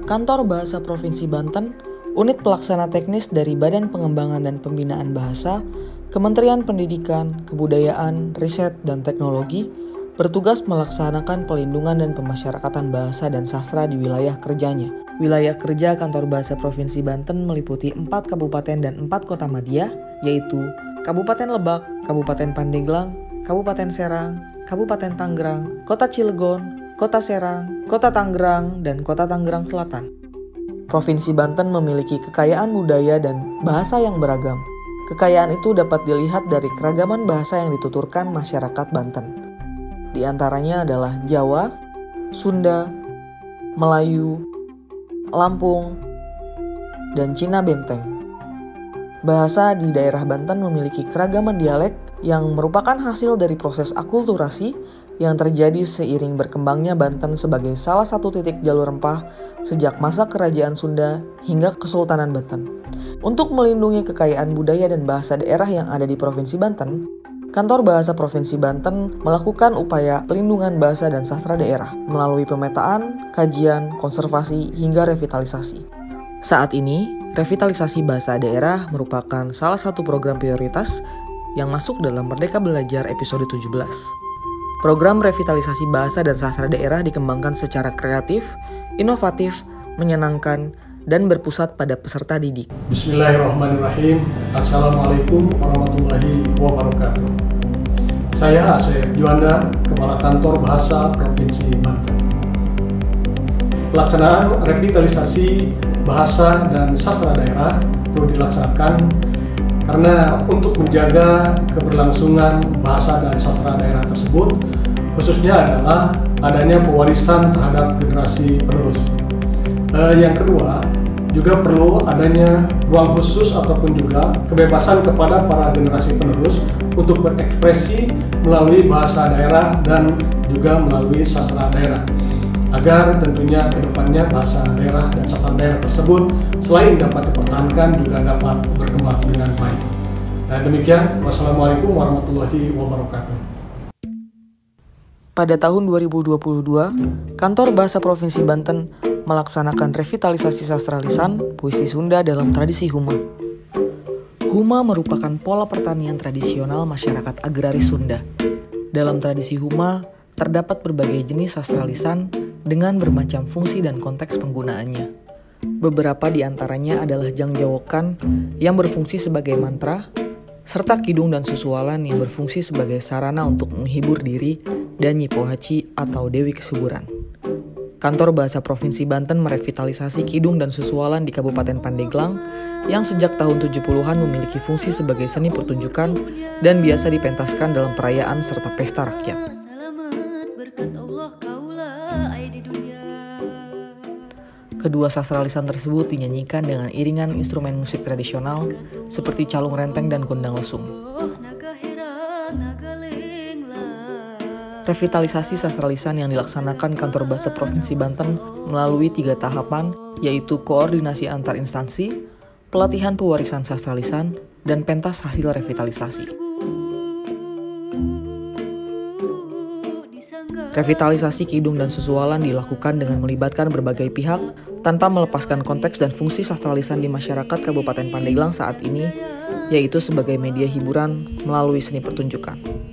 Kantor Bahasa Provinsi Banten, Unit Pelaksana Teknis dari Badan Pengembangan dan Pembinaan Bahasa, Kementerian Pendidikan, Kebudayaan, Riset, dan Teknologi, bertugas melaksanakan pelindungan dan pemasyarakatan bahasa dan sastra di wilayah kerjanya. Wilayah kerja Kantor Bahasa Provinsi Banten meliputi 4 kabupaten dan 4 kota madya, yaitu Kabupaten Lebak, Kabupaten Pandeglang, Kabupaten Serang, Kabupaten Tangerang, Kota Cilegon, Kota Serang, Kota Tangerang, dan Kota Tangerang Selatan. Provinsi Banten memiliki kekayaan budaya dan bahasa yang beragam. Kekayaan itu dapat dilihat dari keragaman bahasa yang dituturkan masyarakat Banten. Di antaranya adalah Jawa, Sunda, Melayu, Lampung, dan Cina Benteng. Bahasa di daerah Banten memiliki keragaman dialek yang merupakan hasil dari proses akulturasi yang terjadi seiring berkembangnya Banten sebagai salah satu titik jalur rempah sejak masa Kerajaan Sunda hingga Kesultanan Banten. Untuk melindungi kekayaan budaya dan bahasa daerah yang ada di Provinsi Banten, Kantor Bahasa Provinsi Banten melakukan upaya pelindungan bahasa dan sastra daerah melalui pemetaan, kajian, konservasi, hingga revitalisasi. Saat ini, revitalisasi bahasa daerah merupakan salah satu program prioritas yang masuk dalam Merdeka Belajar episode 17. Program revitalisasi bahasa dan sastra daerah dikembangkan secara kreatif, inovatif, menyenangkan, dan berpusat pada peserta didik. Bismillahirrahmanirrahim. Assalamualaikum warahmatullahi wabarakatuh. Saya Asep Juanda, Kepala Kantor Bahasa Provinsi Banten. Pelaksanaan revitalisasi bahasa dan sastra daerah perlu dilaksanakan karena untuk menjaga keberlangsungan bahasa dan sastra daerah tersebut, khususnya adalah adanya pewarisan terhadap generasi penerus. Yang kedua, juga perlu adanya ruang khusus ataupun juga kebebasan kepada para generasi penerus untuk berekspresi melalui bahasa daerah dan juga melalui sastra daerah. Agar tentunya ke depannya bahasa daerah dan sastra daerah tersebut selain dapat dipertahankan juga dapat berkembang dengan baik. Nah demikian, wassalamualaikum warahmatullahi wabarakatuh. Pada tahun 2022, Kantor Bahasa Provinsi Banten melaksanakan revitalisasi sastra lisan puisi Sunda dalam tradisi Huma. Huma merupakan pola pertanian tradisional masyarakat agraris Sunda. Dalam tradisi Huma, terdapat berbagai jenis sastra lisan dengan bermacam fungsi dan konteks penggunaannya. Beberapa di antaranya adalah jangjawokan yang berfungsi sebagai mantra, serta kidung dan susualan yang berfungsi sebagai sarana untuk menghibur diri dan nyipohaci atau Dewi Kesuburan. Kantor Bahasa Provinsi Banten merevitalisasi kidung dan susualan di Kabupaten Pandeglang yang sejak tahun 70-an memiliki fungsi sebagai seni pertunjukan dan biasa dipentaskan dalam perayaan serta pesta rakyat. Kedua sastra lisan tersebut dinyanyikan dengan iringan instrumen musik tradisional seperti calung renteng dan gondang lesung. Revitalisasi sastra lisan yang dilaksanakan Kantor Bahasa Provinsi Banten melalui 3 tahapan, yaitu koordinasi antar instansi, pelatihan pewarisan sastra lisan, dan pentas hasil revitalisasi. Revitalisasi kidung dan susualan dilakukan dengan melibatkan berbagai pihak tanpa melepaskan konteks dan fungsi sastra lisan di masyarakat Kabupaten Pandeglang saat ini, yaitu sebagai media hiburan melalui seni pertunjukan.